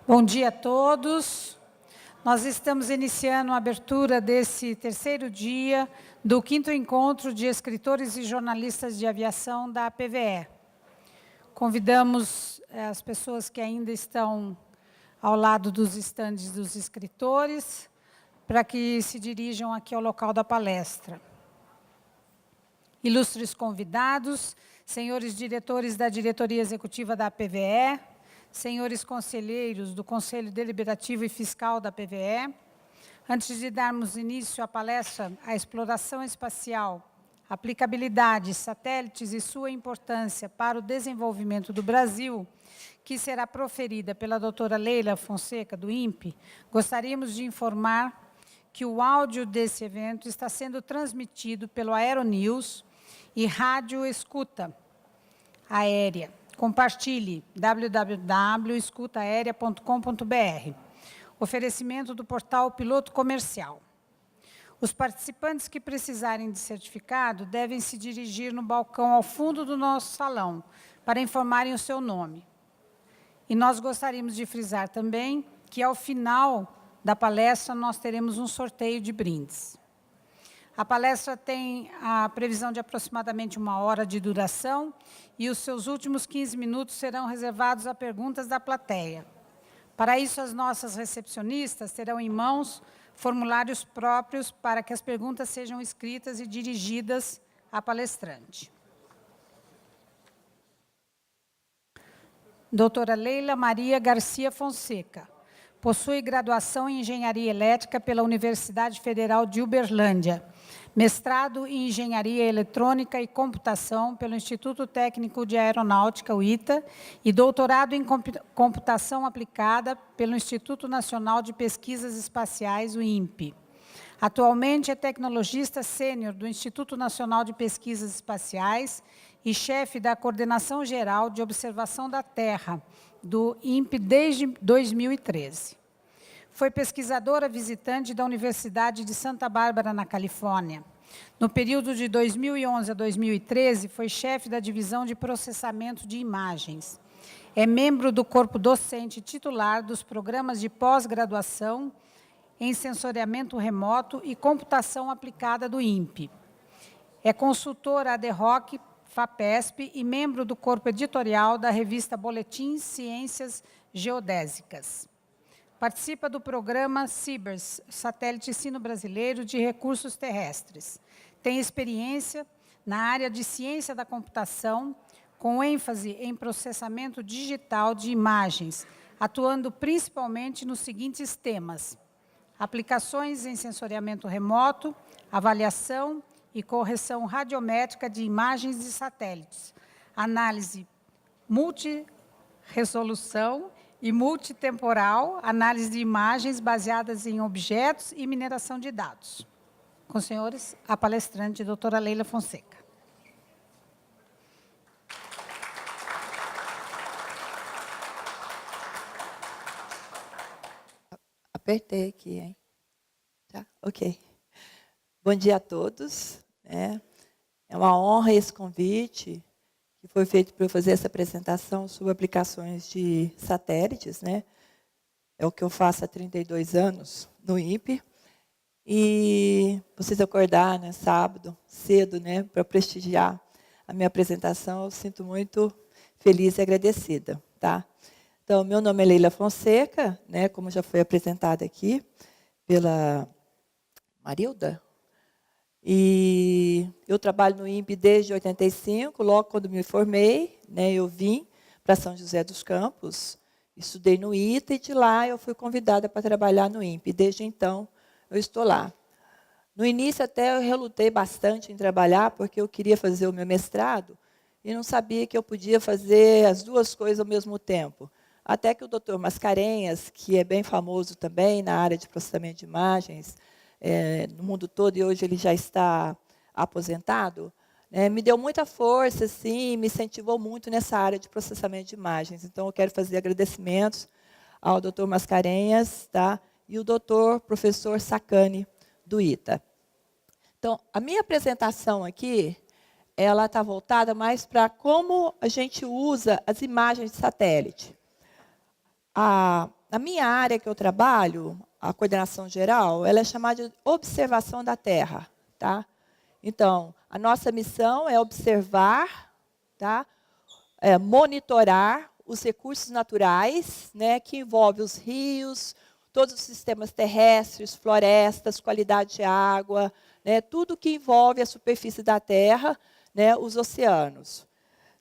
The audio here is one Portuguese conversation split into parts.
Bom dia a todos. Nós estamos iniciando a abertura desse terceiro dia do 5º Encontro de Escritores e Jornalistas de Aviação da PVE. Convidamos as pessoas que ainda estão ao lado dos estandes dos escritores para que se dirijam aqui ao local da palestra. Ilustres convidados, senhores diretores da Diretoria Executiva da PVE, senhores conselheiros do Conselho Deliberativo e Fiscal da PVE, antes de darmos início à palestra A Exploração Espacial, Aplicabilidade, Satélites e Sua Importância para o Desenvolvimento do Brasil, que será proferida pela doutora Leila Fonseca, do INPE, gostaríamos de informar que o áudio desse evento está sendo transmitido pelo Aeronews e Rádio Escuta Aérea. Compartilhe www.escutaaerea.com.br. Oferecimento do portal Piloto Comercial. Os participantes que precisarem de certificado devem se dirigir no balcão ao fundo do nosso salão para informarem o seu nome. E nós gostaríamos de frisar também que, ao final da palestra, nós teremos um sorteio de brindes. A palestra tem a previsão de aproximadamente 1 hora de duração e os seus últimos 15 minutos serão reservados a perguntas da plateia. Para isso, as nossas recepcionistas terão em mãos formulários próprios para que as perguntas sejam escritas e dirigidas à palestrante. Doutora Leila Maria Garcia Fonseca. Possui graduação em Engenharia Elétrica pela Universidade Federal de Uberlândia, mestrado em Engenharia Eletrônica e Computação pelo Instituto Técnico de Aeronáutica, o ITA, e doutorado em Computação Aplicada pelo Instituto Nacional de Pesquisas Espaciais, o INPE. Atualmente é tecnologista sênior do Instituto Nacional de Pesquisas Espaciais e chefe da Coordenação Geral de Observação da Terra, do INPE desde 2013. Foi pesquisadora visitante da Universidade de Santa Bárbara, na Califórnia. No período de 2011 a 2013, foi chefe da Divisão de Processamento de Imagens. É membro do corpo docente titular dos programas de pós-graduação em Sensoriamento Remoto e Computação Aplicada do INPE. É consultora ad hoc FAPESP e membro do corpo editorial da revista Boletim Ciências Geodésicas. Participa do programa CIBERS, Satélite Sino-Brasileiro de Recursos Terrestres. Tem experiência na área de ciência da computação, com ênfase em processamento digital de imagens, atuando principalmente nos seguintes temas: aplicações em sensoriamento remoto, avaliação e correção radiométrica de imagens de satélites, análise multiresolução e multitemporal, análise de imagens baseadas em objetos e mineração de dados. Com os senhores, a palestrante, doutora Leila Fonseca. Apertei aqui, hein? Tá? Ok. Bom dia a todos. É uma honra esse convite que foi feito para eu fazer essa apresentação sobre aplicações de satélites, né? É o que eu faço há 32 anos no INPE. E vocês acordar, né, sábado, cedo, né, para prestigiar a minha apresentação, eu sinto muito feliz e agradecida, tá? Então, meu nome é Leila Fonseca, né, como já foi apresentada aqui pela Marilda. E eu trabalho no INPE desde 85, logo quando me formei, né, eu vim para São José dos Campos, estudei no ITA e de lá eu fui convidada para trabalhar no INPE. Desde então, eu estou lá. No início até eu relutei bastante em trabalhar, porque eu queria fazer o meu mestrado e não sabia que eu podia fazer as duas coisas ao mesmo tempo. Até que o doutor Mascarenhas, que é bem famoso também na área de processamento de imagens, no mundo todo, e hoje ele já está aposentado, me deu muita força, assim, me incentivou muito nessa área de processamento de imagens. Então, eu quero fazer agradecimentos ao doutor Mascarenhas, tá? E o doutor professor Sacani, do ITA. Então, a minha apresentação aqui, ela está voltada mais para como a gente usa as imagens de satélite. a minha área que eu trabalho, a coordenação geral, ela é chamada de observação da Terra, tá? Então, a nossa missão é observar, tá? Monitorar os recursos naturais, né, que envolve os rios, todos os sistemas terrestres, florestas, qualidade de água, né, tudo que envolve a superfície da Terra, né, os oceanos.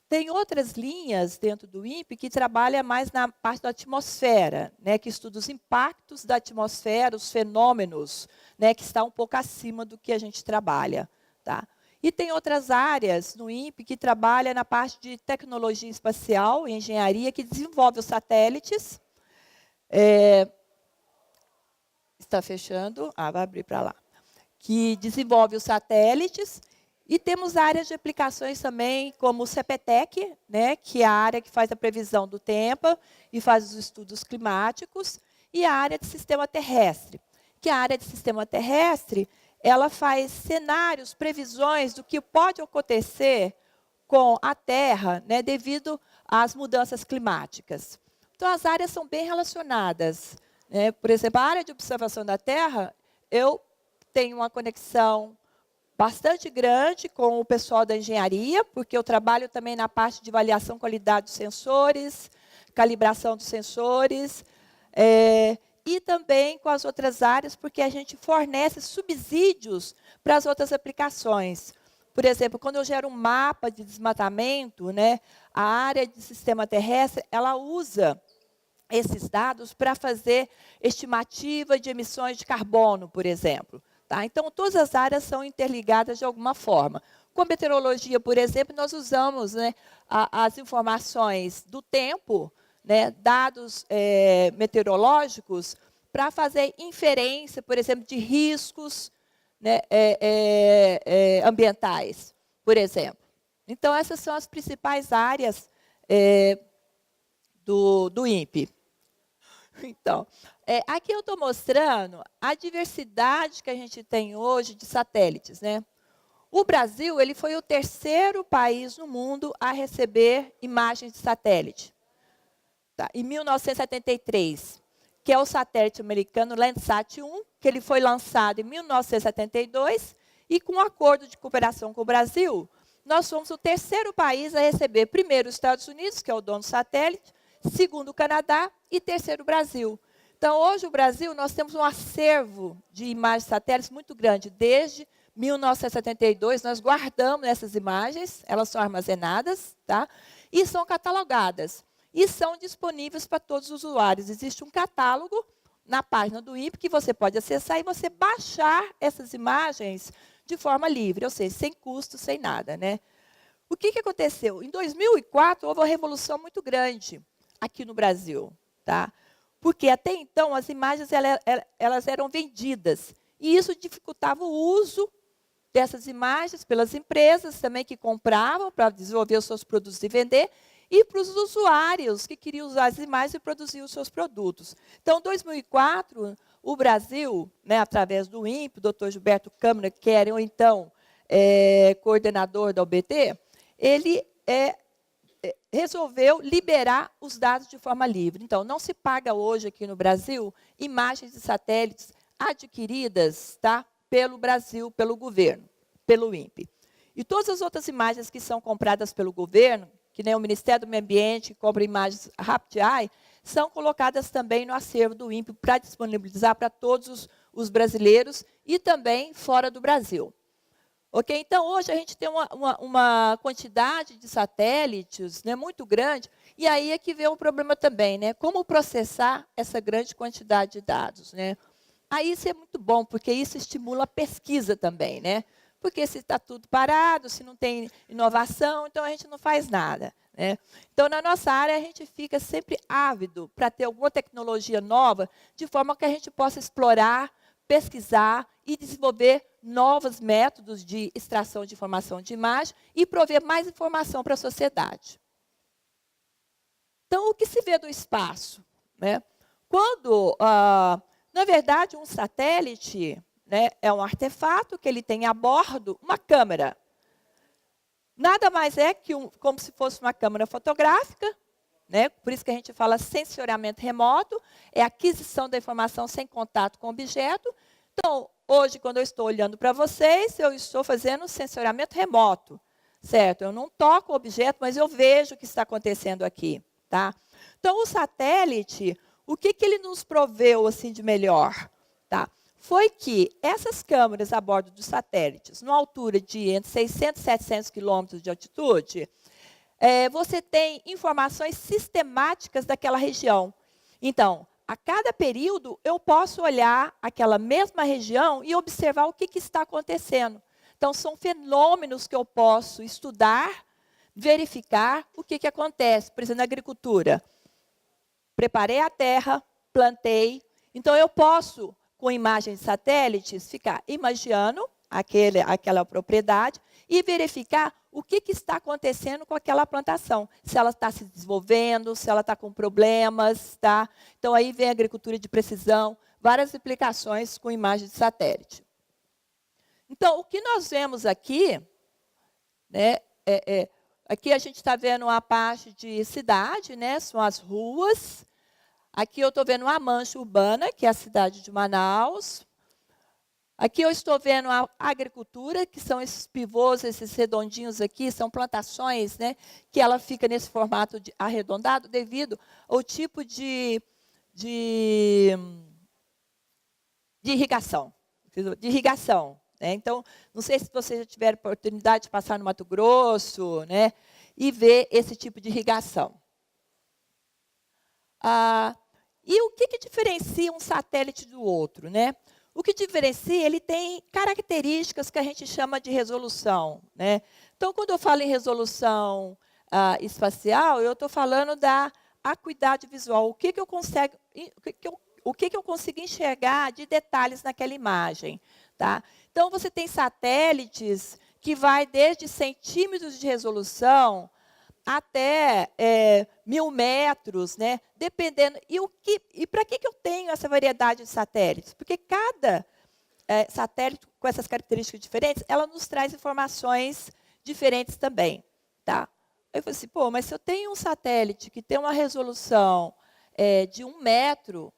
Tem outras linhas dentro do INPE que trabalham mais na parte da atmosfera, né, que estuda os impactos da atmosfera, os fenômenos, né, que está um pouco acima do que a gente trabalha. Tá? E tem outras áreas no INPE que trabalham na parte de tecnologia espacial e engenharia, que desenvolve os satélites. Está fechando? Vai abrir para lá. Que desenvolve os satélites. E temos áreas de aplicações também, como o CPTEC, né, que é a área que faz a previsão do tempo e faz os estudos climáticos, e a área de sistema terrestre, que a área de sistema terrestre ela faz cenários, previsões do que pode acontecer com a Terra, né, devido às mudanças climáticas. Então, as áreas são bem relacionadas. Né? Por exemplo, a área de observação da Terra, eu tenho uma conexão bastante grande com o pessoal da engenharia, porque eu trabalho também na parte de avaliação qualidade dos sensores, calibração dos sensores, e também com as outras áreas, porque a gente fornece subsídios para as outras aplicações. Por exemplo, quando eu gero um mapa de desmatamento, né, a área de sistema terrestre, ela usa esses dados para fazer estimativa de emissões de carbono, por exemplo. Tá? Então, todas as áreas são interligadas de alguma forma. Com a meteorologia, por exemplo, nós usamos, né, as informações do tempo, né, dados meteorológicos, para fazer inferência, por exemplo, de riscos, né, ambientais, por exemplo. Então, essas são as principais áreas do INPE. Então, aqui eu estou mostrando a diversidade que a gente tem hoje de satélites. Né? O Brasil ele foi o terceiro país no mundo a receber imagens de satélite. Tá? Em 1973, que é o satélite americano Landsat 1, que ele foi lançado em 1972, e com um acordo de cooperação com o Brasil, nós fomos o terceiro país a receber, primeiro os Estados Unidos, que é o dono do satélite, segundo o Canadá e terceiro o Brasil. Então, hoje o Brasil, nós temos um acervo de imagens de satélites muito grande. Desde 1972, nós guardamos essas imagens, elas são armazenadas, tá? E são catalogadas. E são disponíveis para todos os usuários. Existe um catálogo na página do INPE que você pode acessar e você baixar essas imagens de forma livre, ou seja, sem custo, sem nada. Né? O que aconteceu? Em 2004, houve uma revolução muito grande aqui no Brasil, tá? Porque até então as imagens elas eram vendidas e isso dificultava o uso dessas imagens pelas empresas também que compravam para desenvolver os seus produtos e vender e para os usuários que queriam usar as imagens e produzir os seus produtos. Então, em 2004, o Brasil, né, através do INPE, o Dr. Gilberto Câmara, que era então coordenador da OBT, ele resolveu liberar os dados de forma livre. Então, não se paga hoje aqui no Brasil imagens de satélites adquiridas, tá, pelo Brasil, pelo governo, pelo INPE. E todas as outras imagens que são compradas pelo governo, que nem o Ministério do Meio Ambiente, que compra imagens RapidEye, são colocadas também no acervo do INPE para disponibilizar para todos os brasileiros e também fora do Brasil. Okay? Então, hoje a gente tem uma quantidade de satélites, né, muito grande, e aí é que vem um problema também, né? Como processar essa grande quantidade de dados. Né? Aí isso é muito bom, porque isso estimula a pesquisa também. Né? Porque se está tudo parado, se não tem inovação, então a gente não faz nada. Né? Então, na nossa área, a gente fica sempre ávido para ter alguma tecnologia nova, de forma que a gente possa explorar, pesquisar e desenvolver novos métodos de extração de informação de imagem e prover mais informação para a sociedade. Então, o que se vê do espaço? Né? Quando, na verdade, um satélite, né, é um artefato que ele tem a bordo uma câmera. Nada mais é que como se fosse uma câmera fotográfica, né? Por isso que a gente fala sensoriamento remoto, é a aquisição da informação sem contato com o objeto. Então, hoje, quando eu estou olhando para vocês, eu estou fazendo sensoriamento remoto, certo? Eu não toco o objeto, mas eu vejo o que está acontecendo aqui, tá? Então, o satélite, o que ele nos proveu assim, de melhor? Tá? Foi que essas câmeras a bordo dos satélites, numa altura de entre 600 e 700 quilômetros de altitude, você tem informações sistemáticas daquela região. Então, a cada período, eu posso olhar aquela mesma região e observar o que está acontecendo. Então, são fenômenos que eu posso estudar, verificar o que acontece. Por exemplo, na agricultura. Preparei a terra, plantei. Então, eu posso, com imagens de satélites, ficar imaginando aquela propriedade e verificar o que está acontecendo com aquela plantação. Se ela está se desenvolvendo, se ela está com problemas. Tá? Então, aí vem a agricultura de precisão, várias aplicações com imagens de satélite. Então, o que nós vemos aqui, né, aqui a gente está vendo uma parte de cidade, né, são as ruas. Aqui eu estou vendo uma mancha urbana, que é a cidade de Manaus. Aqui eu estou vendo a agricultura, que são esses pivôs, esses redondinhos aqui, são plantações, né, que ela fica nesse formato arredondado devido ao tipo de irrigação. Né? Então, não sei se vocês já tiveram oportunidade de passar no Mato Grosso, né, e ver esse tipo de irrigação. E o que diferencia um satélite do outro? Né? O que diferencia, ele tem características que a gente chama de resolução. Né? Então, quando eu falo em resolução espacial, eu estou falando da acuidade visual. O que eu consigo enxergar de detalhes naquela imagem. Tá? Então, você tem satélites que vai desde centímetros de resolução até 1000 metros, né? Dependendo. E para que eu tenho essa variedade de satélites? Porque cada satélite com essas características diferentes, ela nos traz informações diferentes também. Tá? Aí eu falei assim, pô, mas se eu tenho um satélite que tem uma resolução de 1 metro,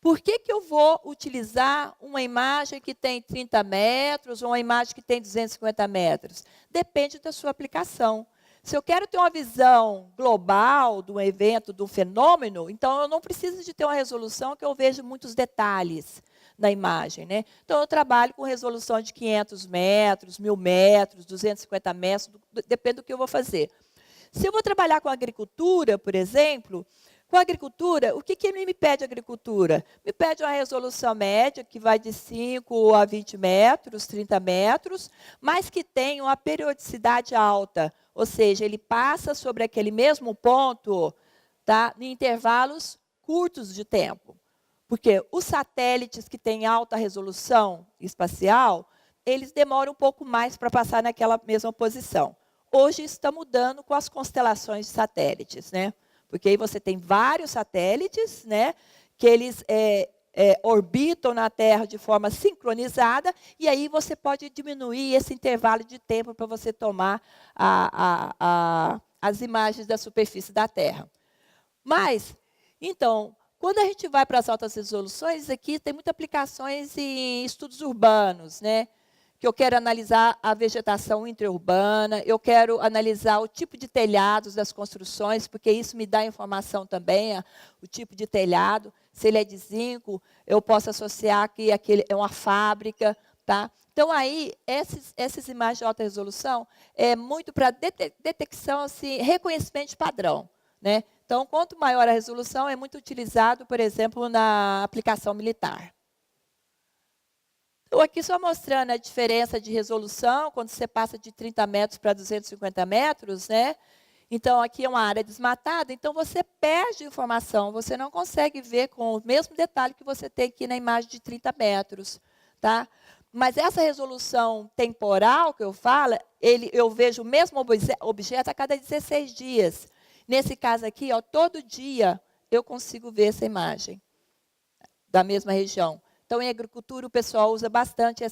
por que eu vou utilizar uma imagem que tem 30 metros ou uma imagem que tem 250 metros? Depende da sua aplicação. Se eu quero ter uma visão global de um evento, de um fenômeno, então eu não preciso de ter uma resolução que eu veja muitos detalhes na imagem. Né? Então, eu trabalho com resolução de 500 metros, 1000 metros, 250 metros, depende do que eu vou fazer. Se eu vou trabalhar com agricultura, por exemplo, com a agricultura, o que me pede a agricultura? Me pede uma resolução média, que vai de 5 a 20 metros, 30 metros, mas que tem uma periodicidade alta. Ou seja, ele passa sobre aquele mesmo ponto, tá, em intervalos curtos de tempo. Porque os satélites que têm alta resolução espacial, eles demoram um pouco mais para passar naquela mesma posição. Hoje isso está mudando com as constelações de satélites, né? Porque aí você tem vários satélites, né, que eles orbitam na Terra de forma sincronizada, e aí você pode diminuir esse intervalo de tempo para você tomar as imagens da superfície da Terra. Mas, então, quando a gente vai para as altas resoluções, aqui tem muitas aplicações em estudos urbanos, né? Que eu quero analisar a vegetação intraurbana, eu quero analisar o tipo de telhados das construções, porque isso me dá informação também, o tipo de telhado. Se ele é de zinco, eu posso associar que aquele é uma fábrica. Tá? Então, aí, essas imagens de alta resolução é muito para detecção, assim, reconhecimento de padrão. Né? Então, quanto maior a resolução, é muito utilizado, por exemplo, na aplicação militar. Estou aqui só mostrando a diferença de resolução, quando você passa de 30 metros para 250 metros. Né? Então, aqui é uma área desmatada, então você perde informação, você não consegue ver com o mesmo detalhe que você tem aqui na imagem de 30 metros. Tá? Mas essa resolução temporal que eu falo, eu vejo o mesmo objeto a cada 16 dias. Nesse caso aqui, ó, todo dia eu consigo ver essa imagem da mesma região. Então, em agricultura, o pessoal usa bastante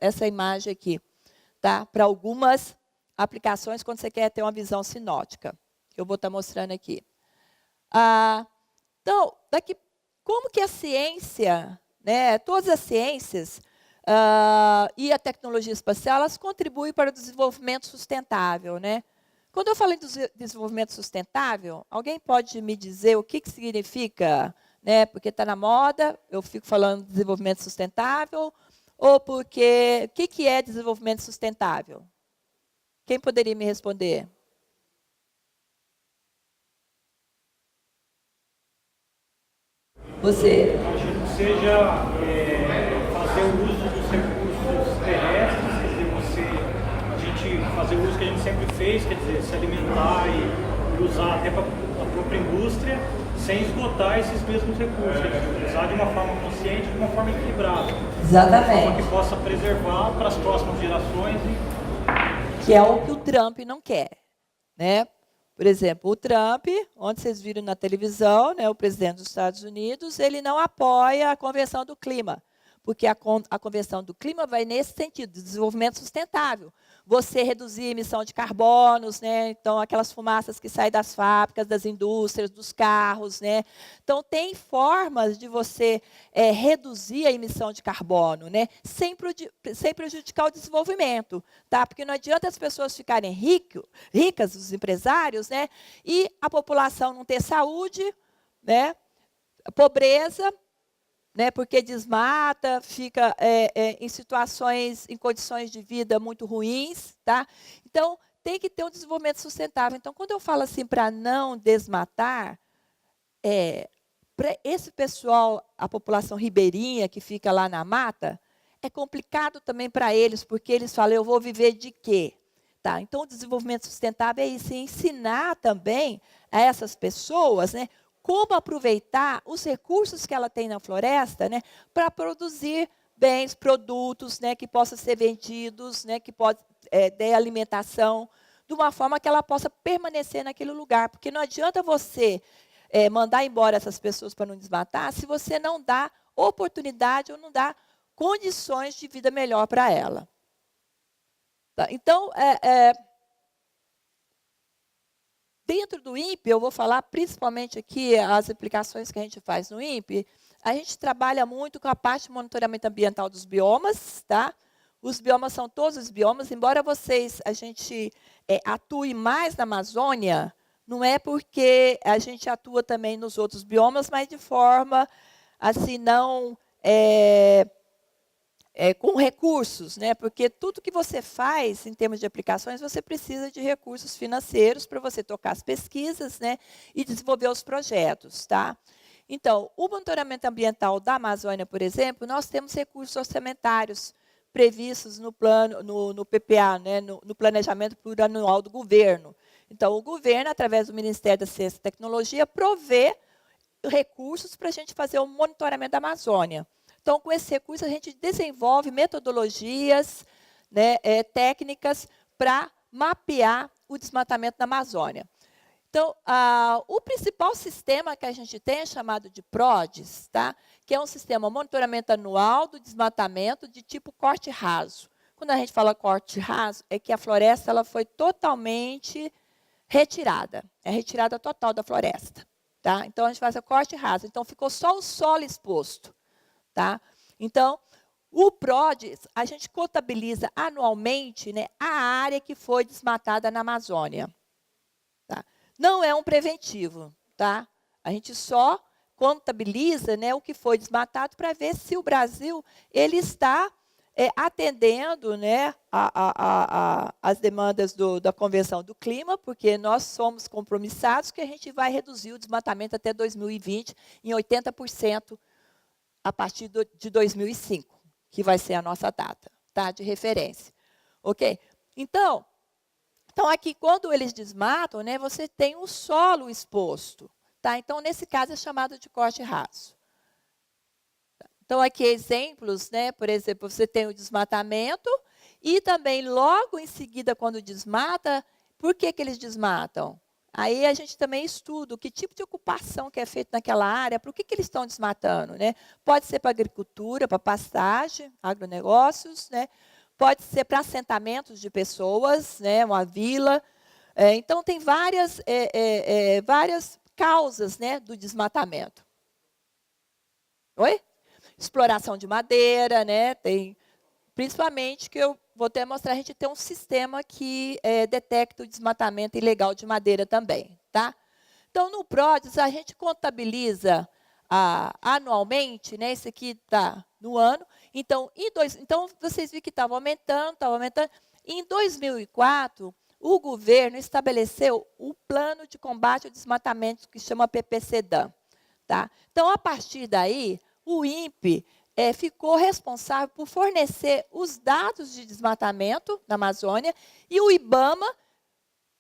essa imagem aqui, tá? Para algumas aplicações, quando você quer ter uma visão sinótica. Eu vou estar mostrando aqui. Então, como que a ciência, né, todas as ciências e a tecnologia espacial, elas contribuem para o desenvolvimento sustentável, né? Quando eu falo em desenvolvimento sustentável, alguém pode me dizer o que significa, né? Porque está na moda, eu fico falando de desenvolvimento sustentável, ou porque o que é desenvolvimento sustentável? Quem poderia me responder? Você. Imagino que seja fazer o uso dos recursos terrestres, quer dizer, a gente fazer o uso que a gente sempre fez, quer dizer, se alimentar e usar até para a própria indústria, sem esgotar esses mesmos recursos, quer dizer, usar de uma forma consciente, de uma forma equilibrada. Exatamente. De uma forma que possa preservar para as próximas gerações. Que é o que o Trump não quer, né? Por exemplo, o Trump, onde vocês viram na televisão, né, o presidente dos Estados Unidos, ele não apoia a Convenção do Clima, porque a Convenção do Clima vai nesse sentido, de desenvolvimento sustentável. Você reduzir a emissão de carbonos, né, então aquelas fumaças que saem das fábricas, das indústrias, dos carros, né. Então tem formas de você reduzir a emissão de carbono, né, sem prejudicar o desenvolvimento, tá? Porque não adianta as pessoas ficarem ricas, os empresários, né, e a população não ter saúde, né, pobreza, né, porque desmata, fica em condições de vida muito ruins, tá? Então, tem que ter um desenvolvimento sustentável. Então, quando eu falo assim para não desmatar, para esse pessoal, a população ribeirinha que fica lá na mata, é complicado também para eles, porque eles falam, eu vou viver de quê? Tá? Então, o desenvolvimento sustentável é isso, é ensinar também a essas pessoas, né, como aproveitar os recursos que ela tem na floresta, né, para produzir bens, produtos, né, que possam ser vendidos, né, que pode ter alimentação, de uma forma que ela possa permanecer naquele lugar. Porque não adianta você mandar embora essas pessoas para não desmatar, se você não dá oportunidade ou não dá condições de vida melhor para ela. Tá? Então, dentro do INPE, eu vou falar principalmente aqui as aplicações que a gente faz no INPE. A gente trabalha muito com a parte de monitoramento ambiental dos biomas, tá? Os biomas são todos os biomas, embora a gente atue mais na Amazônia, não é porque a gente atua também nos outros biomas, mas de forma assim não com recursos, né? Porque tudo que você faz em termos de aplicações, você precisa de recursos financeiros para você tocar as pesquisas, né? E desenvolver os projetos, tá? Então, o monitoramento ambiental da Amazônia, por exemplo, nós temos recursos orçamentários previstos no plano, no PPA, né? No planejamento plurianual do governo. Então, o governo, através do Ministério da Ciência e Tecnologia, provê recursos para a gente fazer o monitoramento da Amazônia. Então, com esse recurso, a gente desenvolve metodologias, né, técnicas para mapear o desmatamento da Amazônia. Então, o principal sistema que a gente tem é chamado de PRODES, tá? Que é um sistema monitoramento anual do desmatamento de tipo corte raso. Quando a gente fala corte raso, é que a floresta ela foi totalmente retirada. É retirada total da floresta. Tá? Então, a gente faz o corte raso. Então, ficou só o solo exposto. Tá? Então, o PRODES, a gente contabiliza anualmente, né, a área que foi desmatada na Amazônia. Tá? Não é um preventivo. Tá? A gente só contabiliza, né, o que foi desmatado para ver se o Brasil ele está atendendo, né, as demandas da Convenção do Clima, porque nós somos compromissados que a gente vai reduzir o desmatamento até 2020 em 80%, a partir de 2005, que vai ser a nossa data, tá, de referência. Ok? Então, aqui, quando eles desmatam, né, você tem o solo exposto. Tá? Então, nesse caso, é chamado de corte raso. Então, aqui exemplos, né, por exemplo, você tem o desmatamento e também, logo em seguida, quando desmata, por que eles desmatam? Aí a gente também estuda que tipo de ocupação que é feita naquela área, por que eles estão desmatando, né? Pode ser para agricultura, para pastagem, agronegócios, né? Pode ser para assentamentos de pessoas, né? Uma vila. Então, tem várias causas, né, do desmatamento. Oi? Exploração de madeira, né? Tem, principalmente, que eu vou até mostrar, a gente tem um sistema que detecta o desmatamento ilegal de madeira também, tá? Então, no PRODES, a gente contabiliza anualmente, né? Esse aqui está no ano. Então, então, vocês viram que estava aumentando, estava aumentando. Em 2004, o governo estabeleceu o Plano de Combate ao Desmatamento, que chama PPCDAM. Tá? Então, a partir daí, o INPE ficou responsável por fornecer os dados de desmatamento na Amazônia e o IBAMA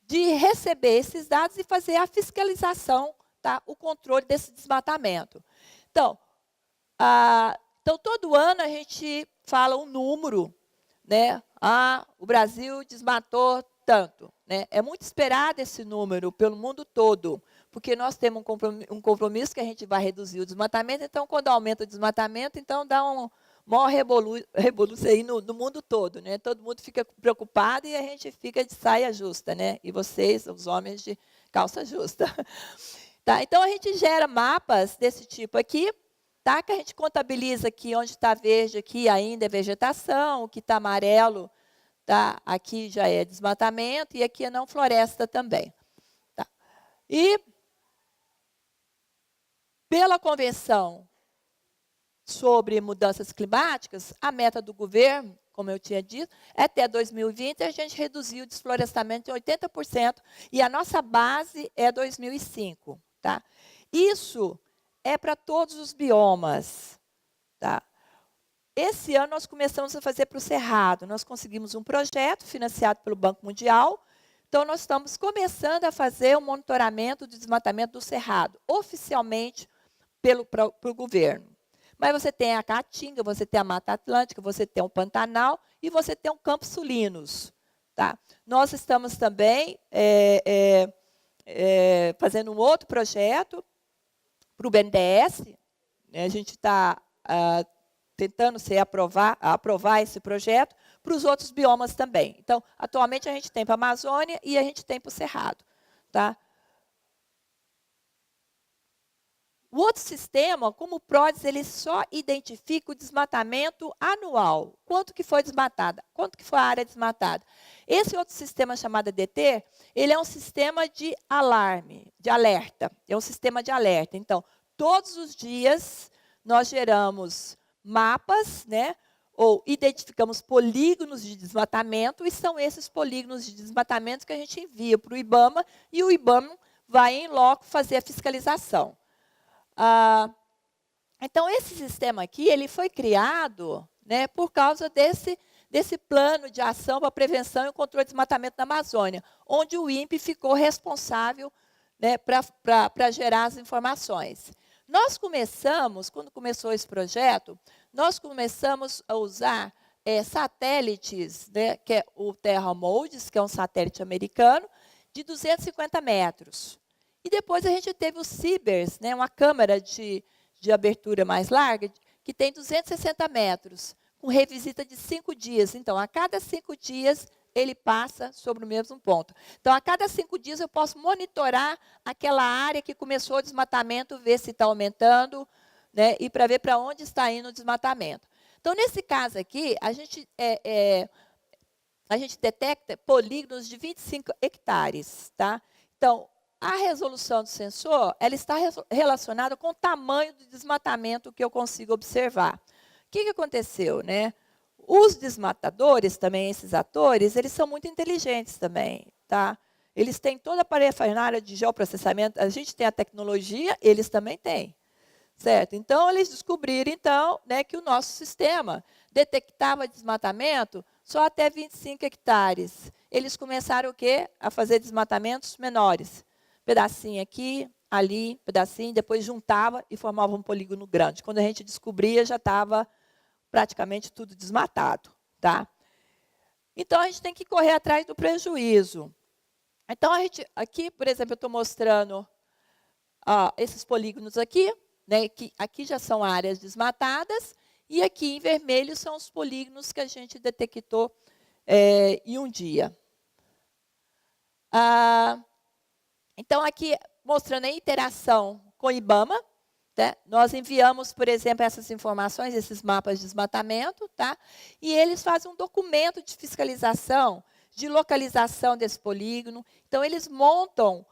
de receber esses dados e fazer a fiscalização, tá? O controle desse desmatamento. Então, todo ano a gente fala um número, né? O Brasil desmatou tanto. Né? É muito esperado esse número pelo mundo todo, porque nós temos um compromisso que a gente vai reduzir o desmatamento, então, quando aumenta o desmatamento, então dá um maior revolução aí no mundo todo. Né? Todo mundo fica preocupado e a gente fica de saia justa, né? E vocês, os homens, de calça justa. Tá? Então, a gente gera mapas desse tipo aqui, tá? Que a gente contabiliza aqui onde está verde, aqui ainda é vegetação, o que está amarelo, tá? Aqui já é desmatamento e aqui é não floresta também. Tá? E, pela Convenção sobre Mudanças Climáticas, a meta do governo, como eu tinha dito, é até 2020 a gente reduzir o desflorestamento em 80%, e a nossa base é 2005. Tá? Isso é para todos os biomas. Tá? Esse ano nós começamos a fazer para o Cerrado. Nós conseguimos um projeto financiado pelo Banco Mundial. Então, nós estamos começando a fazer o monitoramento do desmatamento do Cerrado, oficialmente para o governo. Mas você tem a Caatinga, você tem a Mata Atlântica, você tem o Pantanal e você tem o Campos Sulinos. Tá? Nós estamos também fazendo um outro projeto para o BNDES. A gente está tentando aprovar esse projeto para os outros biomas também. Então, atualmente, a gente tem para a Amazônia e a gente tem para o Cerrado. Tá? O outro sistema, como o PRODES, ele só identifica o desmatamento anual. Quanto que foi desmatada? Quanto que foi a área desmatada? Esse outro sistema chamado EDT, ele é um sistema de alarme, de alerta. É um sistema de alerta. Então, todos os dias, nós geramos mapas, né, ou identificamos polígonos de desmatamento, e são esses polígonos de desmatamento que a gente envia para o IBAMA, e o IBAMA vai em loco fazer a fiscalização. Então, esse sistema aqui, ele foi criado, né, por causa desse plano de ação para prevenção e controle de desmatamento na Amazônia, onde o INPE ficou responsável, né, para gerar as informações. Nós começamos, quando começou esse projeto, nós começamos a usar satélites, né, que é o TerraModes, que é um satélite americano, de 250 metros. E depois a gente teve o CIBERS, né, uma câmera de abertura mais larga, que tem 260 metros, com revisita de 5 dias. Então, a cada 5 dias, ele passa sobre o mesmo ponto. Então, a cada 5 dias, eu posso monitorar aquela área que começou o desmatamento, ver se está aumentando, né, e para ver para onde está indo o desmatamento. Então, nesse caso aqui, a gente detecta polígonos de 25 hectares. Tá? Então, a resolução do sensor, ela está relacionada com o tamanho do desmatamento que eu consigo observar. O que aconteceu? Né? Os desmatadores, também esses atores, eles são muito inteligentes também. Tá? Eles têm toda a parafernália de geoprocessamento. A gente tem a tecnologia, eles também têm. Certo? Então, eles descobriram, então, né, que o nosso sistema detectava desmatamento só até 25 hectares. Eles começaram o quê? A fazer desmatamentos menores. Pedacinho aqui, ali, pedacinho, depois juntava e formava um polígono grande. Quando a gente descobria, já estava praticamente tudo desmatado. Tá? Então, a gente tem que correr atrás do prejuízo. Então, aqui, por exemplo, eu estou mostrando esses polígonos aqui, né, que aqui já são áreas desmatadas, e aqui em vermelho são os polígonos que a gente detectou em um dia. Então, aqui mostrando a interação com o IBAMA. Tá? Nós enviamos, por exemplo, essas informações, esses mapas de desmatamento, tá? E eles fazem um documento de fiscalização, de localização desse polígono. Então, eles montam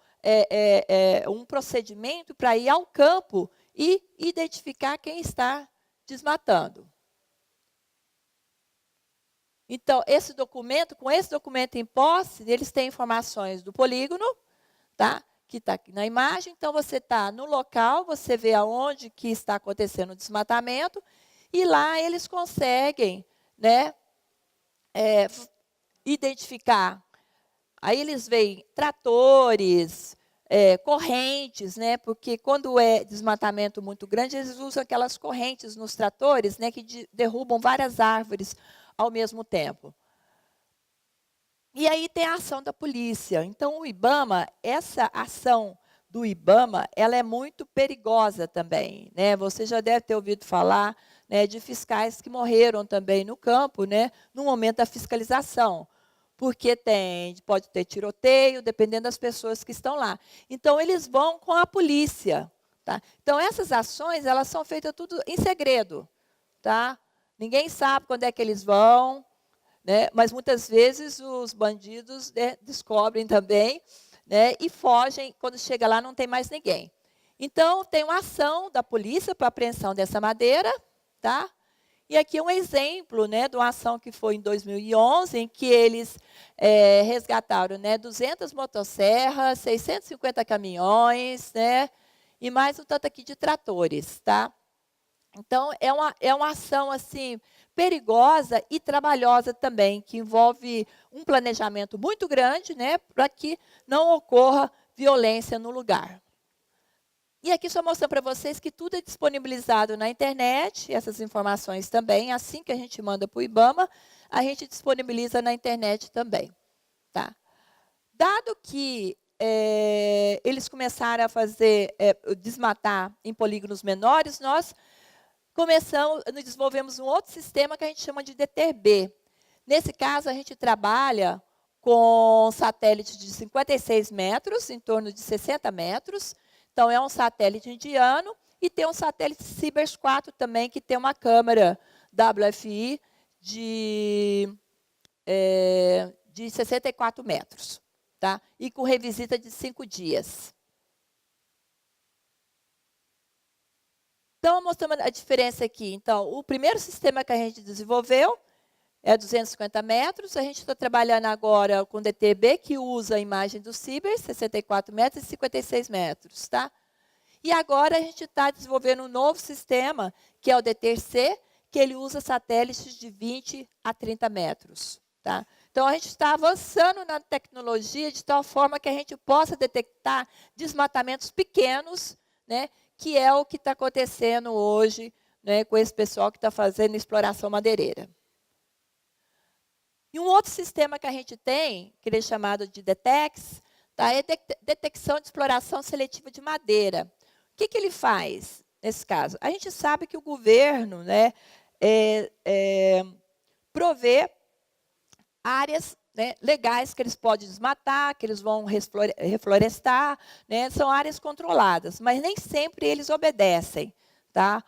um procedimento para ir ao campo e identificar quem está desmatando. Então, com esse documento em posse, eles têm informações do polígono, tá? Que está aqui na imagem. Então, você está no local, você vê aonde que está acontecendo o desmatamento, e lá eles conseguem, né, identificar. Aí eles veem tratores, correntes, né, porque quando é desmatamento muito grande, eles usam aquelas correntes nos tratores, né, que derrubam várias árvores ao mesmo tempo. E aí tem a ação da polícia. Então, o IBAMA, essa ação do IBAMA, ela é muito perigosa também, né? Você já deve ter ouvido falar, né, de fiscais que morreram também no campo, né, no momento da fiscalização. Porque pode ter tiroteio, dependendo das pessoas que estão lá. Então, eles vão com a polícia. Tá? Então, essas ações, elas são feitas tudo em segredo. Tá? Ninguém sabe quando é que eles vão, né? Mas muitas vezes os bandidos, né, descobrem também, né, e fogem. Quando chega lá, não tem mais ninguém. Então, tem uma ação da polícia para apreensão dessa madeira. Tá? E aqui um exemplo, né, de uma ação que foi em 2011, em que eles resgataram, né, 200 motosserras, 650 caminhões, né, e mais um tanto aqui de tratores. Tá? Então, é uma ação assim, perigosa e trabalhosa também, que envolve um planejamento muito grande, né, para que não ocorra violência no lugar. E aqui só mostrando para vocês que tudo é disponibilizado na internet, essas informações também, assim que a gente manda para o IBAMA, a gente disponibiliza na internet também. Tá? Dado que eles começaram a desmatar em polígonos menores, nós desenvolvemos um outro sistema que a gente chama de DTB. Nesse caso, a gente trabalha com satélites de 56 metros, em torno de 60 metros. Então, é um satélite indiano, e tem um satélite Cibers 4 também, que tem uma câmera WFI de 64 metros. Tá? E com revisita de 5 dias. Então, mostrando a diferença aqui. Então, o primeiro sistema que a gente desenvolveu é 250 metros. A gente está trabalhando agora com DTB, que usa a imagem do Cibers, 64 metros e 56 metros. Tá? E agora a gente está desenvolvendo um novo sistema, que é o DTC, que ele usa satélites de 20 a 30 metros. Tá? Então, a gente está avançando na tecnologia de tal forma que a gente possa detectar desmatamentos pequenos, né, que é o que está acontecendo hoje, né, com esse pessoal que está fazendo exploração madeireira. E um outro sistema que a gente tem, que é chamado de DETEX, tá, é detecção de exploração seletiva de madeira. O que ele faz nesse caso? A gente sabe que o governo, né, provê áreas, né, legais que eles podem desmatar, que eles vão reflorestar, né, são áreas controladas, mas nem sempre eles obedecem. Tá?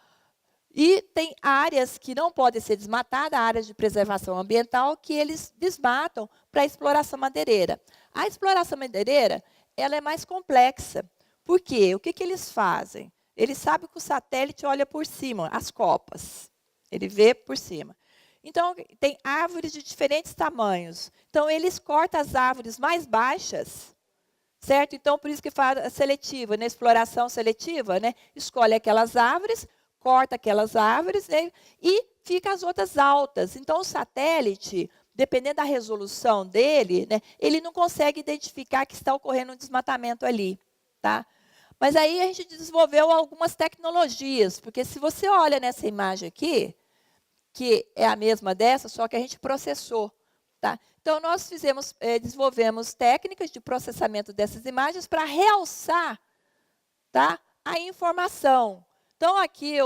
E tem áreas que não podem ser desmatadas, áreas de preservação ambiental, que eles desmatam para a exploração madeireira. A exploração madeireira, ela é mais complexa. Por quê? O que eles fazem? Eles sabem que o satélite olha por cima, as copas. Ele vê por cima. Então, tem árvores de diferentes tamanhos. Então, eles cortam as árvores mais baixas, certo? Então, por isso que faz a seletiva, né? Exploração seletiva, né? Escolhe aquelas árvores, corta aquelas árvores, né? E fica as outras altas. Então, o satélite, dependendo da resolução dele, né? Ele não consegue identificar que está ocorrendo um desmatamento ali. Tá? Mas aí a gente desenvolveu algumas tecnologias, porque se você olha nessa imagem aqui, que é a mesma dessa, só que a gente processou. Tá? Então, nós desenvolvemos técnicas de processamento dessas imagens para realçar, tá, a informação. Então, aqui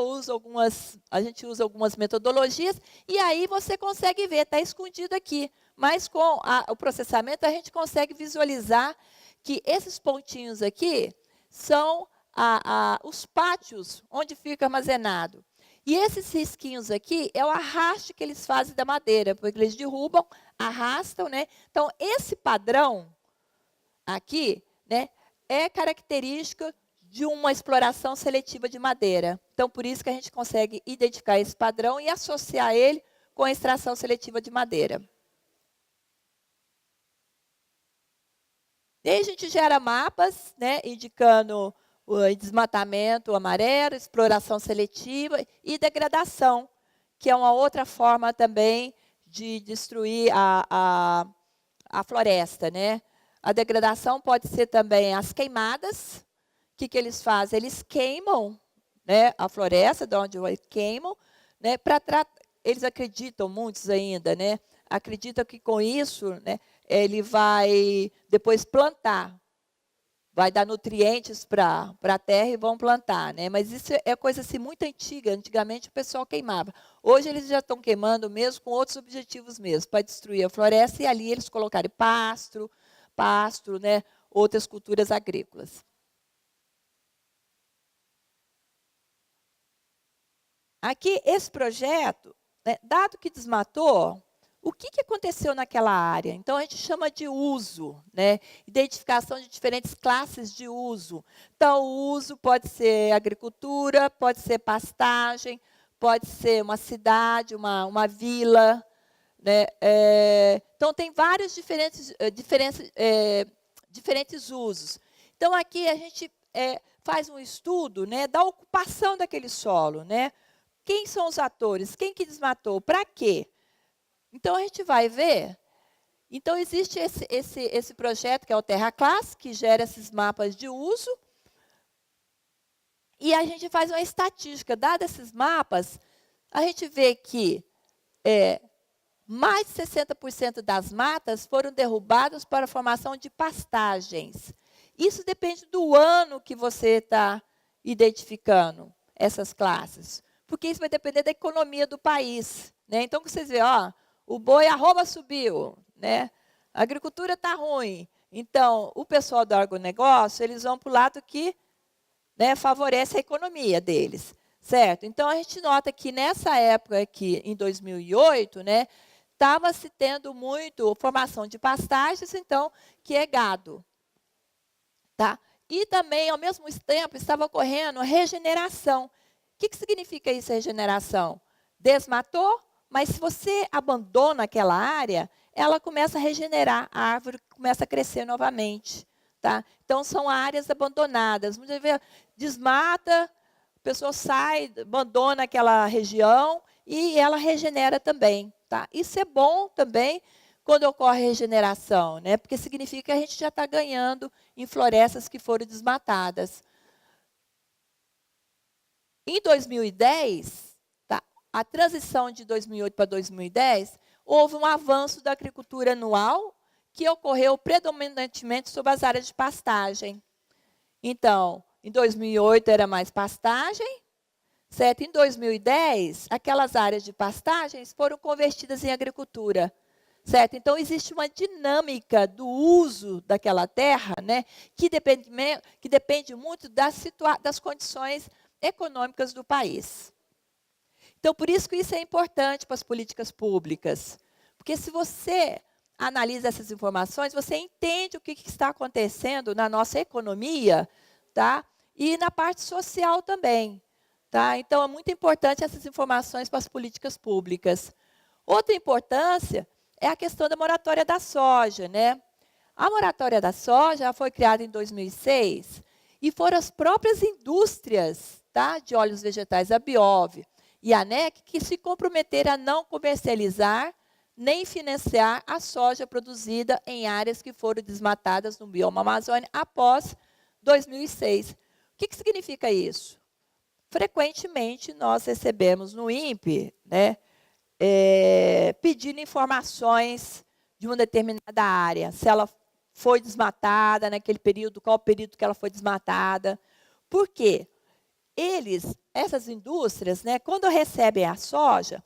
a gente usa algumas metodologias, e aí você consegue ver, está escondido aqui. Mas com o processamento, a gente consegue visualizar que esses pontinhos aqui são os pátios onde fica armazenado. E esses risquinhos aqui é o arraste que eles fazem da madeira, porque eles derrubam, arrastam, né? Então, esse padrão aqui, né, é característica de uma exploração seletiva de madeira. Então, por isso que a gente consegue identificar esse padrão e associar ele com a extração seletiva de madeira. E aí a gente gera mapas, né, indicando o desmatamento amarelo, exploração seletiva e degradação, que é uma outra forma também de destruir a floresta, né? A degradação pode ser também as queimadas. O que eles fazem? Eles queimam, né, a floresta, de onde eles queimam, né, eles acreditam, muitos ainda, né, acreditam que com isso, né, ele vai depois plantar, vai dar nutrientes para a terra e vão plantar, né? Mas isso é coisa assim, muito antiga. Antigamente o pessoal queimava. Hoje eles já estão queimando mesmo com outros objetivos mesmo, para destruir a floresta, e ali eles colocarem pasto, né, outras culturas agrícolas. Aqui, esse projeto, né, dado que desmatou, o que aconteceu naquela área? Então, a gente chama de uso, né? Identificação de diferentes classes de uso. Então, o uso pode ser agricultura, pode ser pastagem, pode ser uma cidade, uma vila, né? Então, tem vários diferentes usos. Então, aqui a gente faz um estudo, né, da ocupação daquele solo, né? Quem são os atores? Quem que desmatou? Para quê? Então, a gente vai ver. Então, existe esse projeto, que é o Terra Class, que gera esses mapas de uso. E a gente faz uma estatística. Dados esses mapas, a gente vê que mais de 60% das matas foram derrubadas para a formação de pastagens. Isso depende do ano que você está identificando essas classes. Porque isso vai depender da economia do país, né? Então, vocês veem, ó, o boi arroba subiu, né? A agricultura está ruim. Então, o pessoal do agronegócio, eles vão para o lado que, né, favorece a economia deles, certo? Então, a gente nota que nessa época aqui, em 2008, né, estava se tendo muito formação de pastagens, então, que é gado. Tá? E também, ao mesmo tempo, estava ocorrendo regeneração. O que significa isso, regeneração? Desmatou, mas se você abandona aquela área, ela começa a regenerar, a árvore começa a crescer novamente. Tá? Então, são áreas abandonadas. Muitas vezes desmata, a pessoa sai, abandona aquela região e ela regenera também. Tá? Isso é bom também quando ocorre regeneração, né? Porque significa que a gente já está ganhando em florestas que foram desmatadas. Em 2010, tá, a transição de 2008 para 2010, houve um avanço da agricultura anual que ocorreu predominantemente sobre as áreas de pastagem. Então, em 2008 era mais pastagem, certo? Em 2010, aquelas áreas de pastagens foram convertidas em agricultura, certo? Então, existe uma dinâmica do uso daquela terra, né, que depende muito das condições econômicas do país. Então, por isso que isso é importante para as políticas públicas. Porque se você analisa essas informações, você entende o que está acontecendo na nossa economia, tá? E na parte social também. Tá? Então, é muito importante essas informações para as políticas públicas. Outra importância é a questão da moratória da soja, né? A moratória da soja foi criada em 2006 e foram as próprias indústrias, tá, de óleos vegetais, a Biov e a ANEC, que se comprometeram a não comercializar nem financiar a soja produzida em áreas que foram desmatadas no bioma Amazônia após 2006. O que significa isso? Frequentemente, nós recebemos no INPE, né, pedindo informações de uma determinada área, se ela foi desmatada naquele período, qual o período que ela foi desmatada. Por quê? Essas indústrias, né, quando recebem a soja,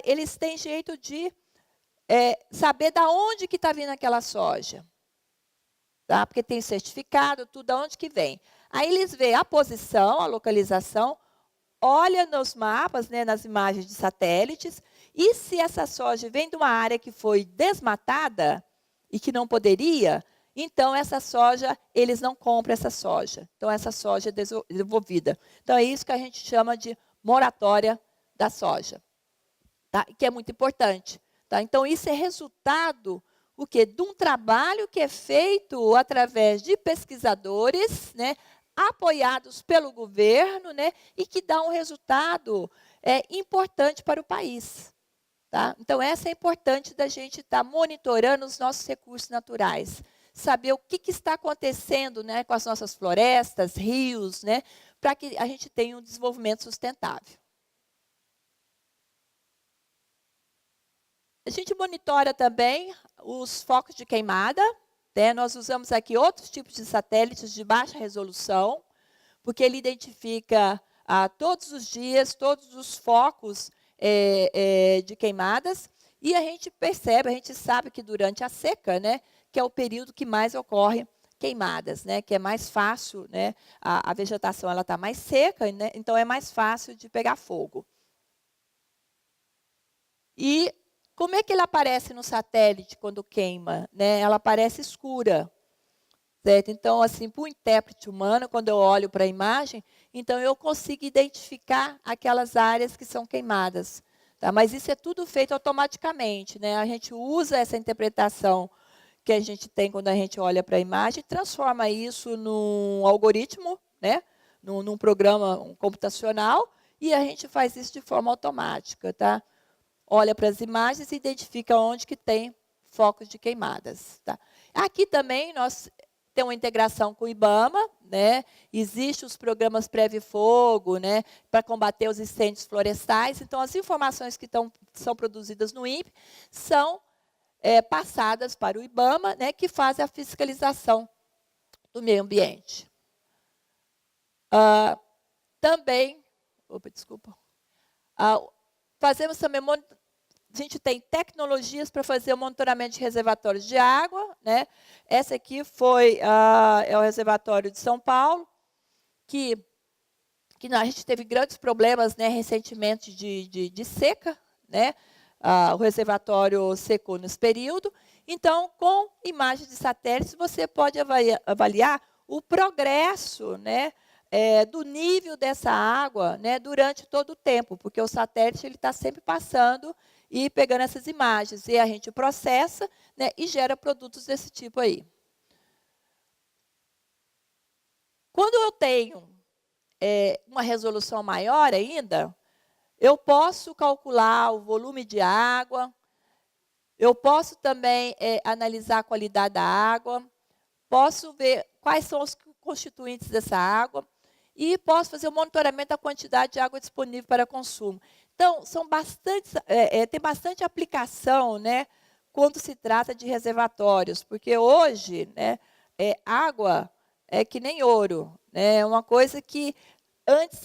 eles têm jeito de saber de onde que está vindo aquela soja. Tá? Porque tem certificado, tudo de onde que vem. Aí eles veem a posição, a localização, olha nos mapas, né, nas imagens de satélites, e se essa soja vem de uma área que foi desmatada e que não poderia, então essa soja, eles não compram essa soja. Então essa soja é devolvida. Então é isso que a gente chama de moratória da soja, tá? Que é muito importante. Tá? Então isso é resultado o quê? De um trabalho que é feito através de pesquisadores, né, apoiados pelo governo, né, e que dá um resultado importante para o país. Tá? Então, essa é importante da gente estar monitorando os nossos recursos naturais. Saber o que está acontecendo, né, com as nossas florestas, rios, né, para que a gente tenha um desenvolvimento sustentável. A gente monitora também os focos de queimada. Né? Nós usamos aqui outros tipos de satélites de baixa resolução, porque ele identifica todos os dias, todos os focos de queimadas, e a gente percebe, a gente sabe que durante a seca, né, que é o período que mais ocorre queimadas, né, que é mais fácil, né, a vegetação está mais seca, né, então é mais fácil de pegar fogo. E como é que ela aparece no satélite quando queima? Né? Ela aparece escura. Certo? Então, assim, para o intérprete humano, quando eu olho para a imagem, então eu consigo identificar aquelas áreas que são queimadas. Tá? Mas isso é tudo feito automaticamente. Né? A gente usa essa interpretação que a gente tem quando a gente olha para a imagem e transforma isso num algoritmo, né? num programa computacional, e a gente faz isso de forma automática. Tá? Olha para as imagens e identifica onde que tem focos de queimadas. Tá? Aqui também nós temos uma integração com o IBAMA, né? Existem os programas Preve-Fogo, né? Para combater os incêndios florestais. Então, as informações que são produzidas no INPE são passadas para o IBAMA, né? Que faz a fiscalização do meio ambiente. Também, fazemos também, a gente tem tecnologias para fazer o monitoramento de reservatórios de água. Né? Essa aqui é o reservatório de São Paulo, que a gente teve grandes problemas, né, recentemente de seca. Né? O reservatório secou nesse período. Então, com imagens de satélites, você pode avaliar o progresso, né, do nível dessa água, né, durante todo o tempo, porque o satélite está sempre passando e pegando essas imagens, e a gente processa, né, e gera produtos desse tipo aí. Quando eu tenho uma resolução maior ainda, eu posso calcular o volume de água, eu posso também analisar a qualidade da água, posso ver quais são os constituintes dessa água, e posso fazer o monitoramento da quantidade de água disponível para consumo. Então, tem bastante aplicação, né, quando se trata de reservatórios, porque hoje, né, água é que nem ouro. Né, é uma coisa que antes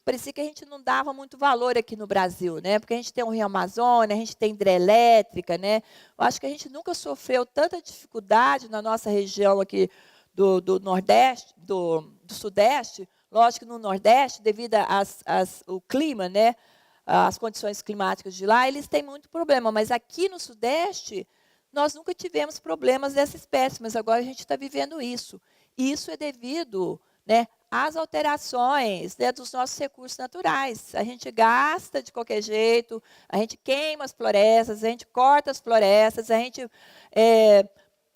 parecia que a gente não dava muito valor aqui no Brasil, né, porque a gente tem o Rio Amazônia, a gente tem hidrelétrica. Né, eu acho que a gente nunca sofreu tanta dificuldade na nossa região aqui do Nordeste, do Sudeste. Lógico que no Nordeste, devido ao clima, né, as condições climáticas de lá, eles têm muito problema. Mas aqui no Sudeste, nós nunca tivemos problemas dessa espécie, mas agora a gente está vivendo isso. E isso é devido, né, às alterações, né, dos nossos recursos naturais. A gente gasta de qualquer jeito, a gente queima as florestas, a gente corta as florestas, a gente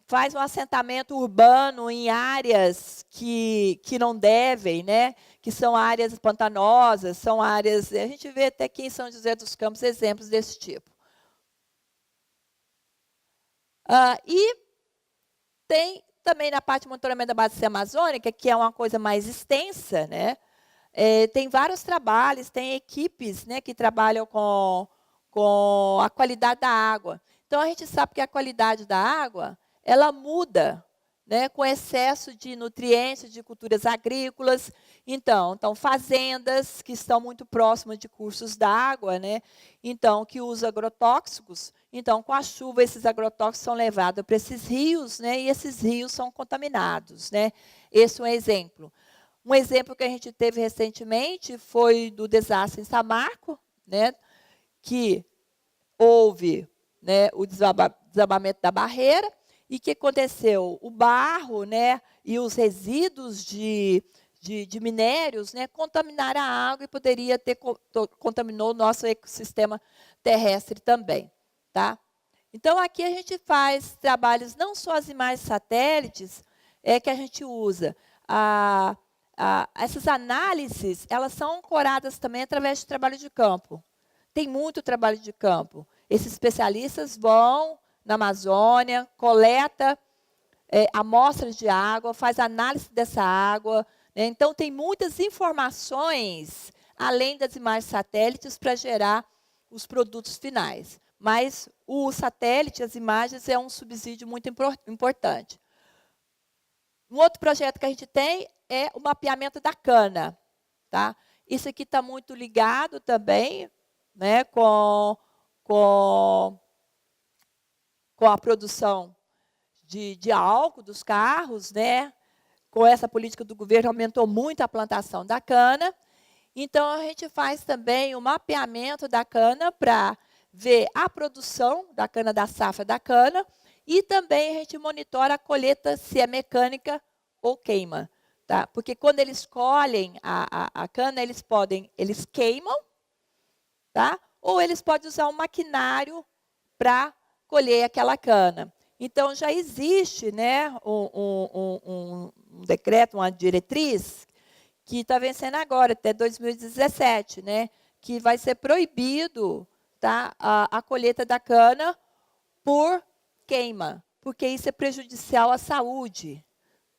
faz um assentamento urbano em áreas que não devem, né? Que são áreas pantanosas, são áreas... A gente vê até aqui em São José dos Campos exemplos desse tipo. E tem também na parte de monitoramento da bacia amazônica, que é uma coisa mais extensa. Né? Tem vários trabalhos, tem equipes, né, que trabalham com a qualidade da água. Então, a gente sabe que a qualidade da água ela muda, né, com excesso de nutrientes, de culturas agrícolas. Então, fazendas que estão muito próximas de cursos d'água, né, então, que usam agrotóxicos. Então, com a chuva, esses agrotóxicos são levados para esses rios, né, e esses rios são contaminados. Né. Esse é um exemplo. Um exemplo que a gente teve recentemente foi do desastre em Samarco, né, que houve, né, o desabamento da barreira, e que aconteceu? O barro, né, e os resíduos de minérios, né, contaminaram a água e poderia ter contaminou o nosso ecossistema terrestre também. Tá? Então, aqui a gente faz trabalhos, não só as imagens satélites, que a gente usa. Essas análises, elas são ancoradas também através de trabalho de campo. Tem muito trabalho de campo. Esses especialistas vão na Amazônia, coleta amostras de água, faz análise dessa água, né? Então, tem muitas informações, além das imagens satélites, para gerar os produtos finais. Mas o satélite, as imagens, é um subsídio muito importante. Um outro projeto que a gente tem é o mapeamento da cana. Tá? Isso aqui está muito ligado também, né, com a produção de álcool dos carros, né? Com essa política do governo, aumentou muito a plantação da cana. Então, a gente faz também o mapeamento da cana para ver a produção da cana, da safra da cana, e também a gente monitora a colheita, se é mecânica ou queima. Tá? Porque quando eles colhem a cana, eles queimam, tá? Ou eles podem usar um maquinário para colher aquela cana. Então, já existe, né, um decreto, uma diretriz, que está vencendo agora, até 2017, né, que vai ser proibido, tá, a colheita da cana por queima, porque isso é prejudicial à saúde.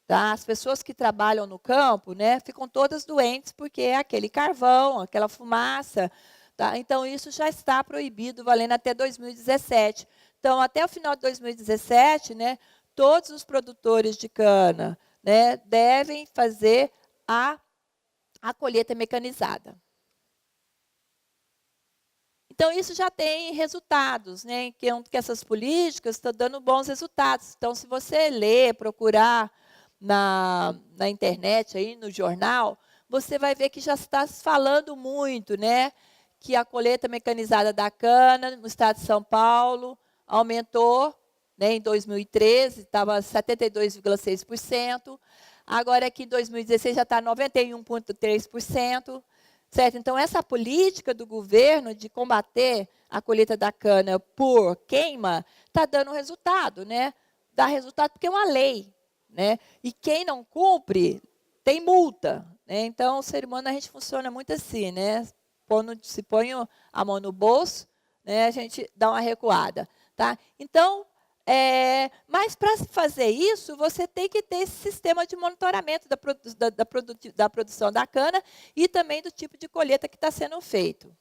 Tá? As pessoas que trabalham no campo, né, ficam todas doentes porque é aquele carvão, aquela fumaça. Tá? Então, isso já está proibido, valendo até 2017. Então, até o final de 2017, né, todos os produtores de cana, né, devem fazer a colheita mecanizada. Então, isso já tem resultados, né, que essas políticas estão dando bons resultados. Então, se você ler, procurar na internet, aí, no jornal, você vai ver que já está se falando muito, né, que a colheita mecanizada da cana no estado de São Paulo aumentou, né, em 2013, estava 72,6%. Agora, aqui em 2016, já está 91,3%. Certo? Então, essa política do governo de combater a colheita da cana por queima está dando resultado. Né? Dá resultado porque é uma lei. Né? E quem não cumpre, tem multa. Né? Então, o ser humano, a gente funciona muito assim. Né? Se põe a mão no bolso, né, a gente dá uma recuada. Tá? Então, mas para fazer isso, você tem que ter esse sistema de monitoramento da produção da cana e também do tipo de colheita que está sendo feito.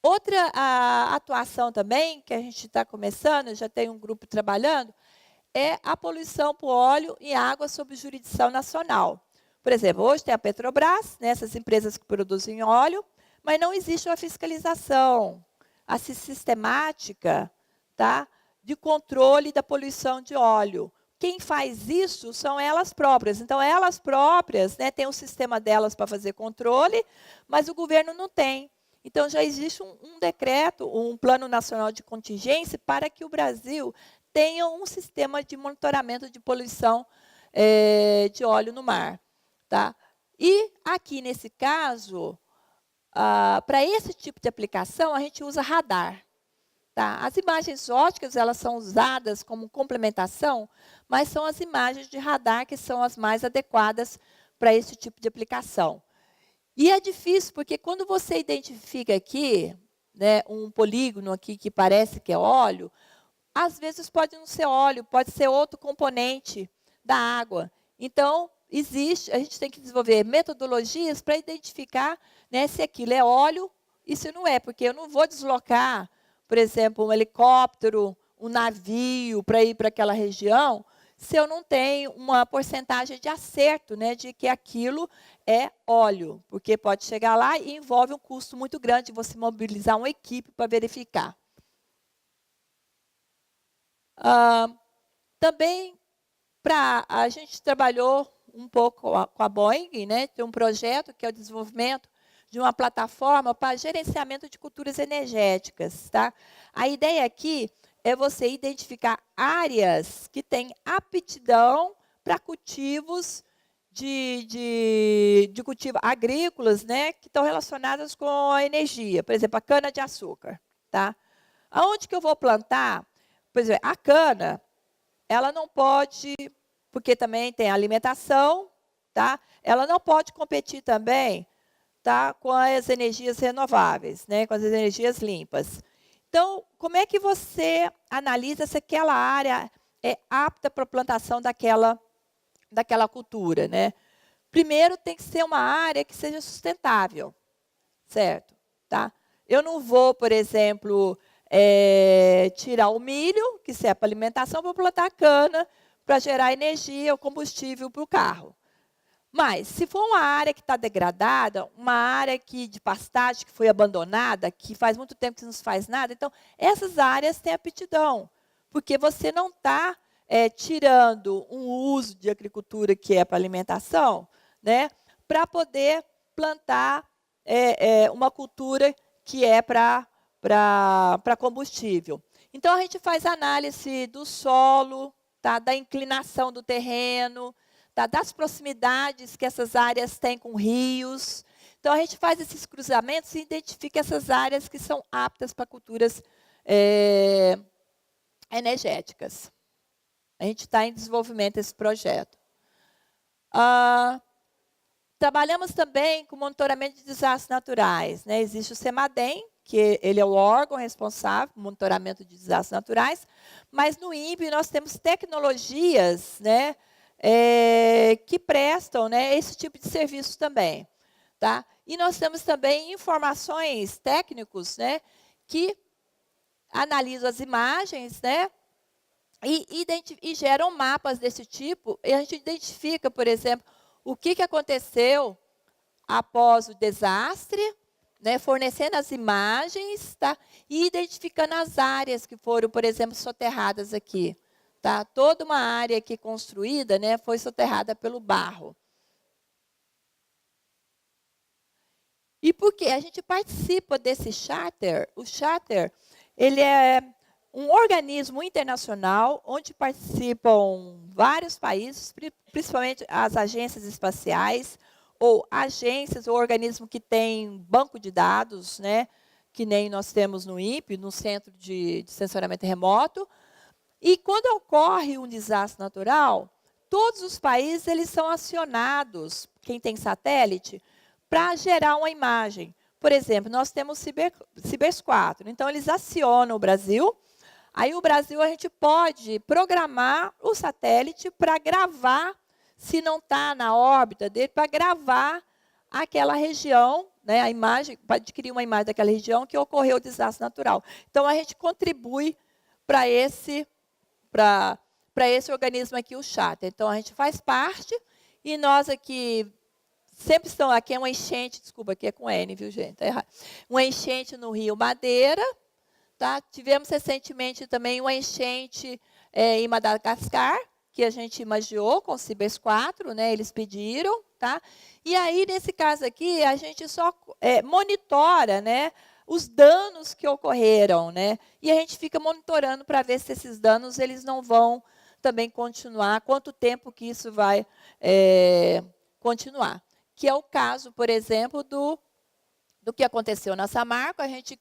Outra atuação também, que a gente está começando, já tem um grupo trabalhando, é a poluição por óleo e água sob jurisdição nacional. Por exemplo, hoje tem a Petrobras, né, essas empresas que produzem óleo, mas não existe uma fiscalização sistemática, tá, de controle da poluição de óleo. Quem faz isso são elas próprias. Então, elas próprias, né, têm um sistema delas para fazer controle, mas o governo não tem. Então, já existe um decreto, um plano nacional de contingência para que o Brasil tenha um sistema de monitoramento de poluição de óleo no mar. Tá? E aqui, nesse caso, para esse tipo de aplicação, a gente usa radar. Tá? As imagens ópticas, elas são usadas como complementação, mas são as imagens de radar que são as mais adequadas para esse tipo de aplicação. E é difícil, porque quando você identifica aqui, né, um polígono aqui que parece que é óleo, às vezes pode não ser óleo, pode ser outro componente da água. Então, a gente tem que desenvolver metodologias para identificar, né, se aquilo é óleo e se não é, porque eu não vou deslocar, por exemplo, um helicóptero, um navio para ir para aquela região, se eu não tenho uma porcentagem de acerto, né, de que aquilo é óleo, porque pode chegar lá e envolve um custo muito grande você mobilizar uma equipe para verificar. Também a gente trabalhou um pouco com a Boeing, né? Tem um projeto que é o desenvolvimento de uma plataforma para gerenciamento de culturas energéticas. Tá? A ideia aqui é você identificar áreas que têm aptidão para cultivos de cultivo agrícolas, né, que estão relacionadas com a energia. Por exemplo, a cana-de-açúcar. Tá? Aonde que eu vou plantar? Por exemplo, a cana, ela não pode, porque também tem alimentação, tá? Ela não pode competir também, tá, com as energias renováveis, né, com as energias limpas. Então, como é que você analisa se aquela área é apta para a plantação daquela cultura, né? Primeiro, tem que ser uma área que seja sustentável, certo? Tá? Eu não vou, por exemplo, tirar o milho, que serve para alimentação, para plantar cana, para gerar energia ou combustível para o carro. Mas, se for uma área que está degradada, uma área de pastagem que foi abandonada, que faz muito tempo que não se faz nada, então, essas áreas têm aptidão, porque você não está tirando um uso de agricultura que é para alimentação, né, para poder plantar uma cultura que é para combustível. Então, a gente faz análise do solo, tá, da inclinação do terreno, tá, das proximidades que essas áreas têm com rios. Então, a gente faz esses cruzamentos e identifica essas áreas que são aptas para culturas energéticas. A gente está em desenvolvimento desse projeto. Trabalhamos também com monitoramento de desastres naturais. Né? Existe o CEMADEM, que ele é o órgão responsável por monitoramento de desastres naturais, mas no INPE nós temos tecnologias, né, que prestam, né, esse tipo de serviço também. Tá? E nós temos também informações técnicos, né, que analisam as imagens, né, e geram mapas desse tipo, e a gente identifica, por exemplo, o que aconteceu após o desastre, né, fornecendo as imagens, tá, e identificando as áreas que foram, por exemplo, soterradas aqui. Tá? Toda uma área aqui construída, né, foi soterrada pelo barro. E por quê? A gente participa desse charter. O charter, ele é um organismo internacional onde participam vários países, principalmente as agências espaciais, ou agências ou organismos que têm banco de dados, né, que nem nós temos no INPE, no Centro de Sensoramento Remoto. E quando ocorre um desastre natural, todos os países eles são acionados, quem tem satélite, para gerar uma imagem. Por exemplo, nós temos Cibers 4, então eles acionam o Brasil. Aí o Brasil, a gente pode programar o satélite para gravar, se não está na órbita dele, para gravar aquela região, né, a imagem, para adquirir uma imagem daquela região que ocorreu o desastre natural. Então, a gente contribui para esse organismo aqui, o charter. Então, a gente faz parte, e nós aqui, sempre estão, aqui é uma enchente, desculpa, aqui é com N, viu, gente? Tá errado. Uma enchente no Rio Madeira. Tá? Tivemos recentemente também uma enchente em Madagascar, que a gente imagiou com o Cibers 4, né? Eles pediram. Tá? E aí, nesse caso aqui, a gente só monitora, né, os danos que ocorreram. Né? E a gente fica monitorando para ver se esses danos eles não vão também continuar, quanto tempo que isso vai continuar. Que é o caso, por exemplo, do que aconteceu na Samarco. A gente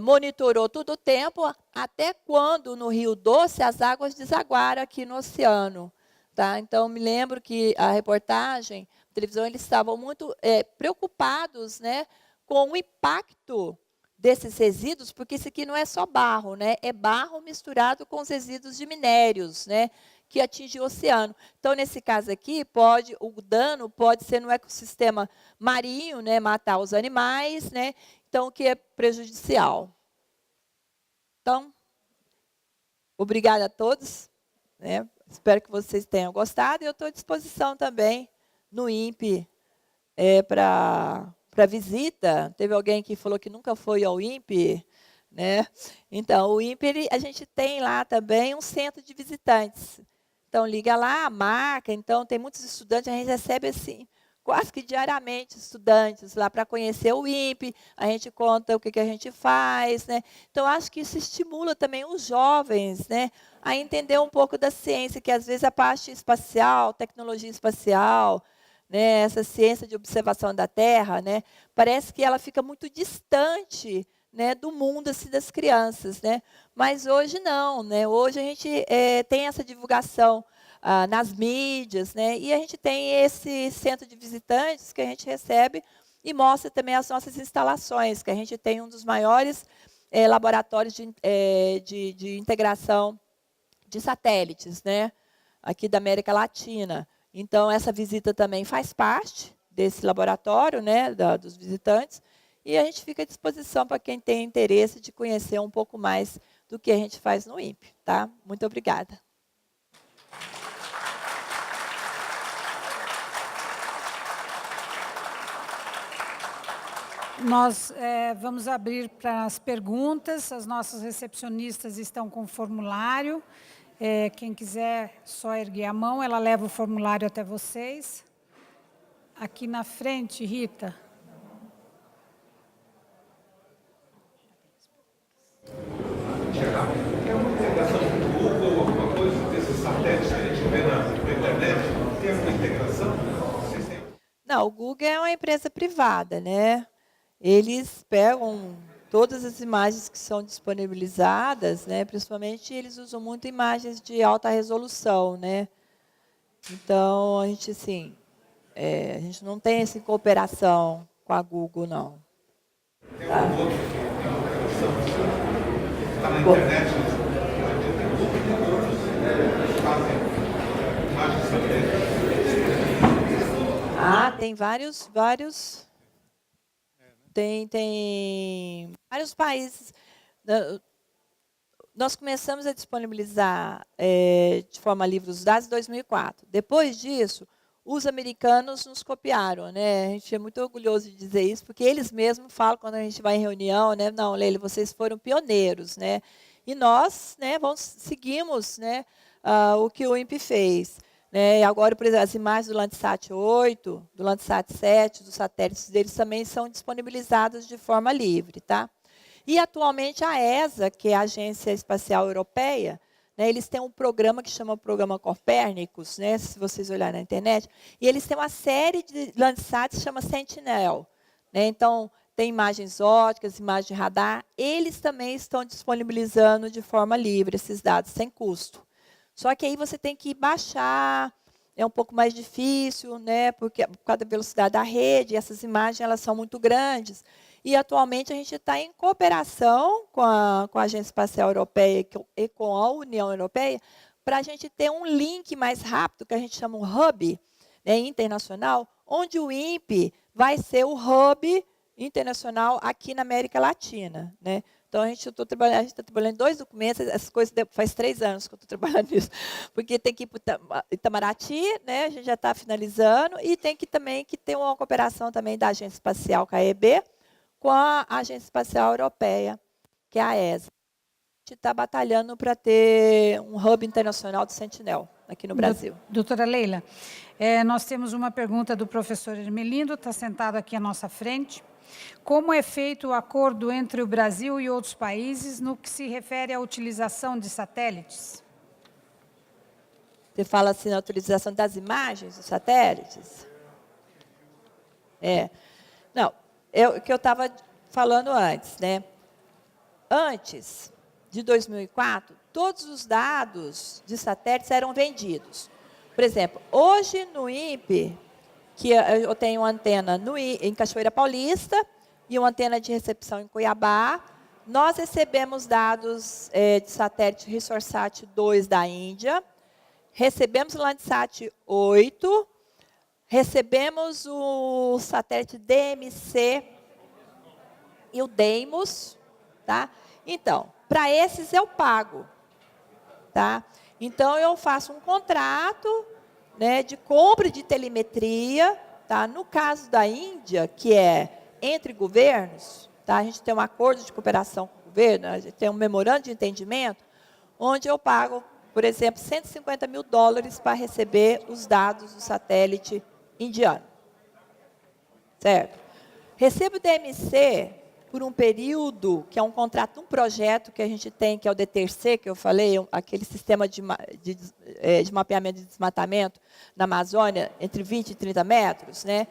monitorou todo o tempo, até quando no Rio Doce as águas desaguaram aqui no oceano. Tá? Então, me lembro que a reportagem, a televisão, eles estavam muito preocupados, né, com o impacto desses resíduos, porque isso aqui não é só barro, né, é barro misturado com os resíduos de minérios, né, que atinge o oceano. Então, nesse caso aqui, o dano pode ser no ecossistema marinho, né, matar os animais, né, então, que é prejudicial. Então, obrigada a todos. Né? Espero que vocês tenham gostado. E eu estou à disposição também no INPE para visita. Teve alguém que falou que nunca foi ao INPE, né? Então, o INPE, a gente tem lá também um centro de visitantes. Então, liga lá, marca. Então, tem muitos estudantes, a gente recebe assim, quase que diariamente estudantes lá para conhecer o INPE, a gente conta o que a gente faz, né? Então, acho que isso estimula também os jovens, né, a entender um pouco da ciência, que às vezes a parte espacial, tecnologia espacial, né, essa ciência de observação da Terra, né, parece que ela fica muito distante, né, do mundo assim, das crianças, né? Mas hoje não, né? Hoje a gente tem essa divulgação nas mídias, né? E a gente tem esse centro de visitantes que a gente recebe e mostra também as nossas instalações, que a gente tem um dos maiores laboratórios de integração de satélites, né? Aqui da América Latina. Então, essa visita também faz parte desse laboratório, né, dos visitantes, e a gente fica à disposição para quem tem interesse de conhecer um pouco mais do que a gente faz no INPE. Tá? Muito obrigada. Nós vamos abrir para as perguntas. As nossas recepcionistas estão com o formulário. Quem quiser só erguer a mão, ela leva o formulário até vocês. Aqui na frente, Rita. É uma integração do Google, alguma coisa desses satélites que a gente vê na internet? Tem alguma integração? Não, o Google é uma empresa privada, né? Eles pegam todas as imagens que são disponibilizadas, né? Principalmente eles usam muito imagens de alta resolução, né? Então, a gente, assim, a gente não tem essa cooperação com a Google, não. Tem algum outro que tem integração? Está na internet, tem outros que fazem imagens satélites. Tem vários tem vários países. Nós começamos a disponibilizar de forma livre os dados em 2004. Depois disso, os americanos nos copiaram, né? A gente é muito orgulhoso de dizer isso, porque eles mesmos falam quando a gente vai em reunião, né? Não, Leila, vocês foram pioneiros, né? E nós, né, seguimos, né, o que o INPE fez. Né? E agora, por exemplo, as imagens do Landsat 8, do Landsat 7, dos satélites deles também são disponibilizadas de forma livre. Tá? E, atualmente, a ESA, que é a Agência Espacial Europeia, né, eles têm um programa que chama Programa Copérnicos, né, se vocês olharem na internet, e eles têm uma série de Landsats que chama Sentinel. Né? Então, tem imagens ópticas, imagens de radar, eles também estão disponibilizando de forma livre esses dados, sem custo. Só que aí você tem que baixar, é um pouco mais difícil, né, porque, por causa da velocidade da rede, essas imagens elas são muito grandes. E, atualmente, a gente está em cooperação com a Agência Espacial Europeia e com a União Europeia para a gente ter um link mais rápido, que a gente chama um hub, né, internacional, onde o INPE vai ser o hub internacional aqui na América Latina. Né? Então, a gente está trabalhando em 2 documentos, essas coisas faz 3 anos que eu estou trabalhando nisso, porque tem que ir para Itamaraty, né, a gente já está finalizando, e tem que também ter uma cooperação também da Agência Espacial KEB com a Agência Espacial Europeia, que é a ESA. A gente está batalhando para ter um hub internacional do Sentinel aqui no Brasil. Doutora Leila, nós temos uma pergunta do professor Hermelindo, está sentado aqui à nossa frente. Como é feito o acordo entre o Brasil e outros países no que se refere à utilização de satélites? Você fala assim na utilização das imagens dos satélites? Não, o que eu estava falando antes, né? Antes de 2004, todos os dados de satélites eram vendidos. Por exemplo, hoje no INPE, que eu tenho uma antena em Cachoeira Paulista e uma antena de recepção em Cuiabá, nós recebemos dados de satélite Resourcesat 2 da Índia, recebemos o Landsat 8, recebemos o satélite DMC e o Deimos. Tá? Então, para esses eu pago. Tá? Então, eu faço um contrato, né, de compra de telemetria. Tá? No caso da Índia, que é entre governos, tá? A gente tem um acordo de cooperação com o governo, a gente tem um memorando de entendimento, onde eu pago, por exemplo, $150 mil para receber os dados do satélite indiano. Certo? Recebo o DMC por um período, que é um contrato, um projeto que a gente tem, que é o DTRC, que eu falei, aquele sistema de mapeamento de desmatamento na Amazônia, entre 20 e 30 metros, né?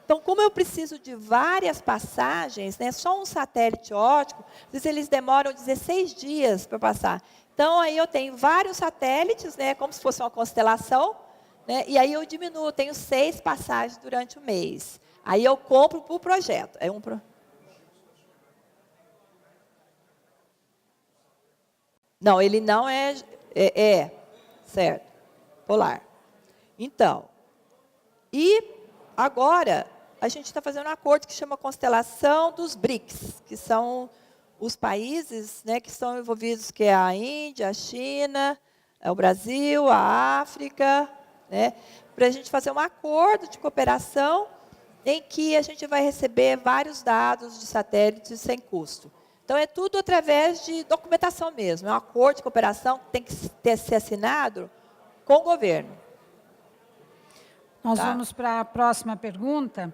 Então, como eu preciso de várias passagens, né, só um satélite óptico, às vezes eles demoram 16 dias para passar. Então, aí eu tenho vários satélites, né, como se fosse uma constelação, né, e aí eu diminuo, tenho 6 passagens durante o mês. Aí eu compro por projeto. Não, ele não certo, polar. Então, e agora a gente está fazendo um acordo que chama Constelação dos BRICS, que são os países, né, que estão envolvidos, que é a Índia, a China, o Brasil, a África, né, para a gente fazer um acordo de cooperação em que a gente vai receber vários dados de satélites sem custo. Então, é tudo através de documentação mesmo. É um acordo de cooperação que tem que ser assinado com o governo. Nós vamos para a próxima pergunta.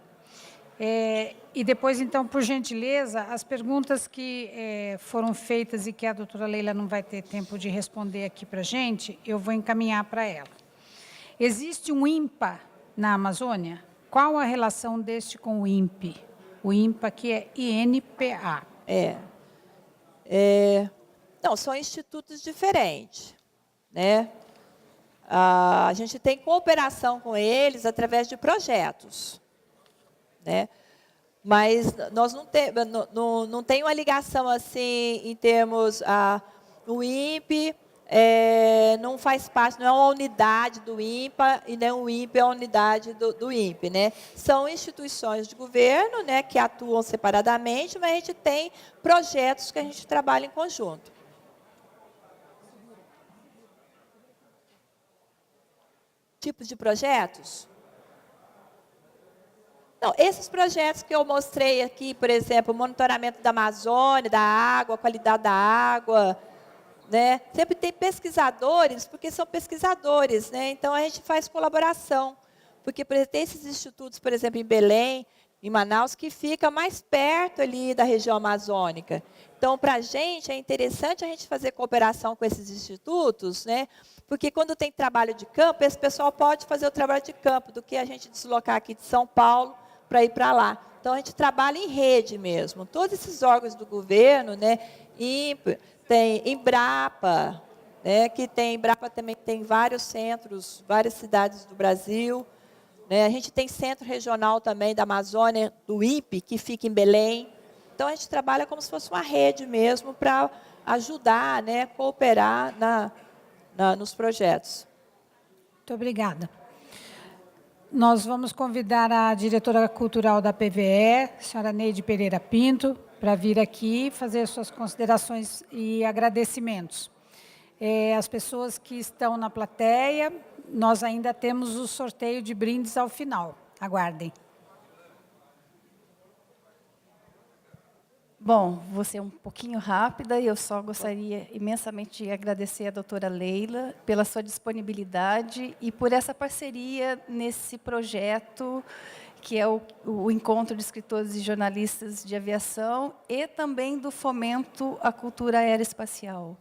E depois, então, por gentileza, as perguntas que foram feitas e que a doutora Leila não vai ter tempo de responder aqui para a gente, eu vou encaminhar para ela. Existe um INPA na Amazônia? Qual a relação deste com o INPE? O INPA, que é INPA. Não, são institutos diferentes, né? A gente tem cooperação com eles através de projetos, né? Mas nós não tem uma ligação assim em termos o INPE não faz parte, não é uma unidade do INPA e nem o INPE é uma unidade do INPE, né? São instituições de governo, né, que atuam separadamente, mas a gente tem projetos que a gente trabalha em conjunto. Tipos de projetos? Não, esses projetos que eu mostrei aqui, por exemplo, monitoramento da Amazônia, da água, qualidade da água, né? Sempre tem pesquisadores, porque são pesquisadores, né? Então a gente faz colaboração, porque tem esses institutos, por exemplo, em Belém, em Manaus, que fica mais perto ali da região amazônica. Então, para a gente, é interessante a gente fazer cooperação com esses institutos, né? Porque quando tem trabalho de campo, esse pessoal pode fazer o trabalho de campo, do que a gente deslocar aqui de São Paulo para ir para lá. Então, a gente trabalha em rede mesmo. Todos esses órgãos do governo, né? Tem Embrapa, né? Que tem Embrapa também tem vários centros, várias cidades do Brasil. Né? A gente tem centro regional também da Amazônia, do INPE, que fica em Belém. Então, a gente trabalha como se fosse uma rede mesmo para ajudar, né, cooperar nos projetos. Muito obrigada. Nós vamos convidar a diretora cultural da PVE, a senhora Neide Pereira Pinto, para vir aqui fazer suas considerações e agradecimentos. As pessoas que estão na plateia, nós ainda temos o sorteio de brindes ao final. Aguardem. Bom, vou ser um pouquinho rápida e eu só gostaria imensamente de agradecer a doutora Leila pela sua disponibilidade e por essa parceria nesse projeto que é o Encontro de Escritores e Jornalistas de Aviação e também do fomento à cultura aeroespacial.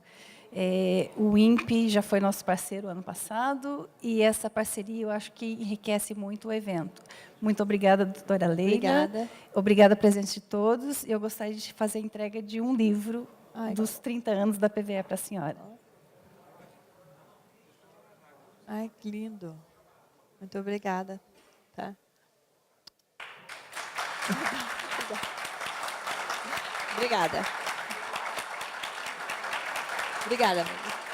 O INPE já foi nosso parceiro ano passado e essa parceria eu acho que enriquece muito o evento. Muito obrigada, doutora Leila. Obrigada. Obrigada, presente de todos. Eu gostaria de fazer a entrega de um livro dos 30 anos da PVE para a senhora. Ai, que lindo. Muito obrigada. Tá? Obrigada. Obrigada, amiga.